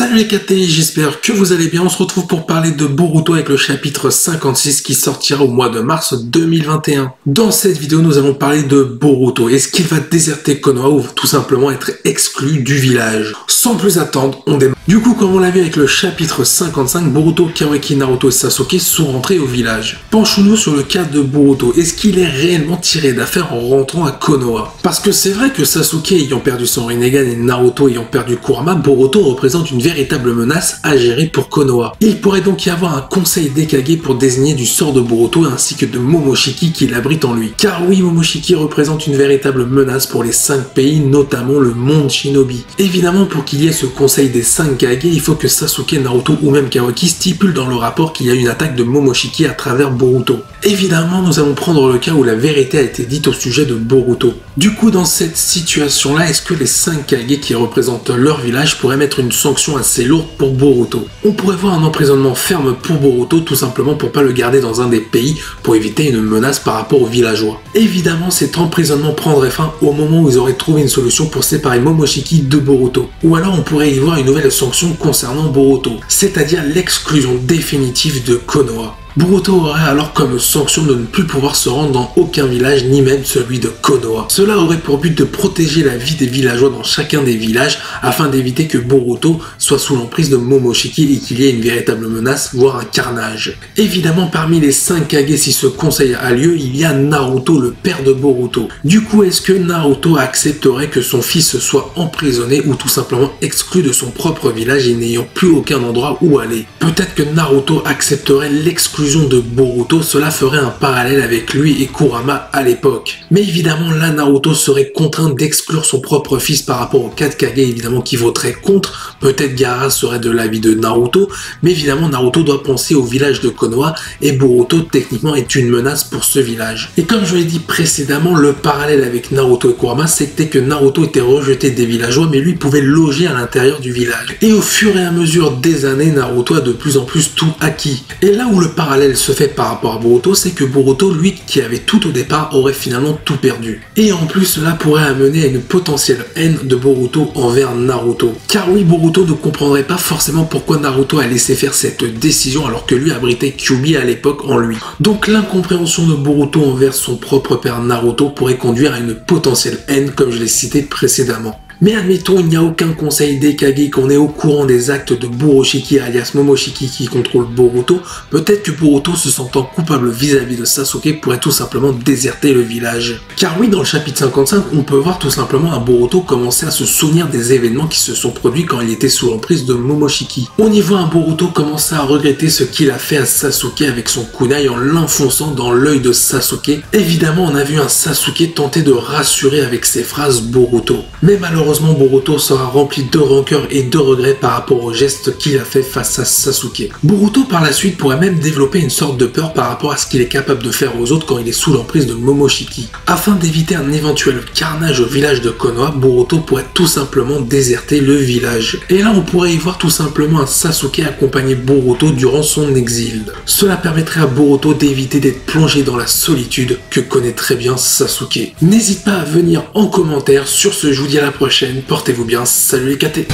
Salut les KT, j'espère que vous allez bien. On se retrouve pour parler de Boruto avec le chapitre 56 qui sortira au mois de mars 2021. Dans cette vidéo, nous allons parler de Boruto. Est-ce qu'il va déserter Konoha ou tout simplement être exclu du village? Sans plus attendre, on démarre. Du coup, comme on l'a vu avec le chapitre 55, Boruto, Kawaki, Naruto et Sasuke sont rentrés au village. Penchons-nous sur le cas de Boruto. Est-ce qu'il est réellement tiré d'affaire en rentrant à Konoha? Parce que c'est vrai que Sasuke ayant perdu son Rinnegan et Naruto ayant perdu Kurama, Boruto représente une véritable menace à gérer pour Konoha. Il pourrait donc y avoir un conseil des Kage pour désigner du sort de Boruto ainsi que de Momoshiki qui l'abrite en lui. Car oui, Momoshiki représente une véritable menace pour les 5 pays, notamment le monde Shinobi. Évidemment, pour qu'il y ait ce conseil des 5 Kage, il faut que Sasuke, Naruto ou même Kawaki stipulent dans le rapport qu'il y a une attaque de Momoshiki à travers Boruto. Évidemment, nous allons prendre le cas où la vérité a été dite au sujet de Boruto. Du coup, dans cette situation-là, est-ce que les 5 Kage qui représentent leur village pourraient mettre une sanction assez lourde pour Boruto? On pourrait voir un emprisonnement ferme pour Boruto, tout simplement pour pas le garder dans un des pays, pour éviter une menace par rapport aux villageois. Évidemment, cet emprisonnement prendrait fin au moment où ils auraient trouvé une solution pour séparer Momoshiki de Boruto. Ou alors on pourrait y voir une nouvelle sanction concernant Boruto, c'est-à-dire l'exclusion définitive de Konoha. Boruto aurait alors comme sanction de ne plus pouvoir se rendre dans aucun village, ni même celui de Konoha. Cela aurait pour but de protéger la vie des villageois dans chacun des villages, afin d'éviter que Boruto soit sous l'emprise de Momoshiki et qu'il y ait une véritable menace, voire un carnage. Évidemment, parmi les 5 Kage, si ce conseil a lieu, il y a Naruto, le père de Boruto. Du coup, est-ce que Naruto accepterait que son fils soit emprisonné ou tout simplement exclu de son propre village et n'ayant plus aucun endroit où aller? Peut-être que Naruto accepterait l'exclusion de Boruto, cela ferait un parallèle avec lui et Kurama à l'époque. Mais évidemment, là, Naruto serait contraint d'exclure son propre fils par rapport aux 4 Kage, évidemment, qui voteraient contre. Peut-être Gaara serait de l'avis de Naruto, mais évidemment, Naruto doit penser au village de Konoha, et Boruto, techniquement, est une menace pour ce village. Et comme je l'ai dit précédemment, le parallèle avec Naruto et Kurama, c'était que Naruto était rejeté des villageois, mais lui pouvait loger à l'intérieur du village. Et au fur et à mesure des années, Naruto a de plus en plus tout acquis. Et là où le parallèle se fait par rapport à Boruto, c'est que Boruto, lui qui avait tout au départ, aurait finalement tout perdu. Et en plus, cela pourrait amener à une potentielle haine de Boruto envers Naruto. Car oui, Boruto ne comprendrait pas forcément pourquoi Naruto a laissé faire cette décision alors que lui abritait Kyuubi à l'époque en lui. Donc l'incompréhension de Boruto envers son propre père Naruto pourrait conduire à une potentielle haine comme je l'ai cité précédemment. Mais admettons, il n'y a aucun conseil des Kage, qu'on est au courant des actes de Buroshiki alias Momoshiki qui contrôle Boruto, peut-être que Boruto, se sentant coupable vis-à-vis de Sasuke, pourrait tout simplement déserter le village. Car oui, dans le chapitre 55, on peut voir tout simplement un Boruto commencer à se souvenir des événements qui se sont produits quand il était sous l'emprise de Momoshiki. On y voit un Boruto commencer à regretter ce qu'il a fait à Sasuke avec son kunai en l'enfonçant dans l'œil de Sasuke. Évidemment, on a vu un Sasuke tenter de rassurer avec ses phrases Boruto. Mais malheureusement, Boruto sera rempli de rancœur et de regrets par rapport au geste qu'il a fait face à Sasuke. Boruto par la suite pourrait même développer une sorte de peur par rapport à ce qu'il est capable de faire aux autres quand il est sous l'emprise de Momoshiki. Afin d'éviter un éventuel carnage au village de Konoha, Boruto pourrait tout simplement déserter le village. Et là on pourrait y voir tout simplement un Sasuke accompagner Boruto durant son exil. Cela permettrait à Boruto d'éviter d'être plongé dans la solitude que connaît très bien Sasuke. N'hésite pas à venir en commentaire. Sur ce, je vous dis à la prochaine. Portez-vous bien, salut les KT.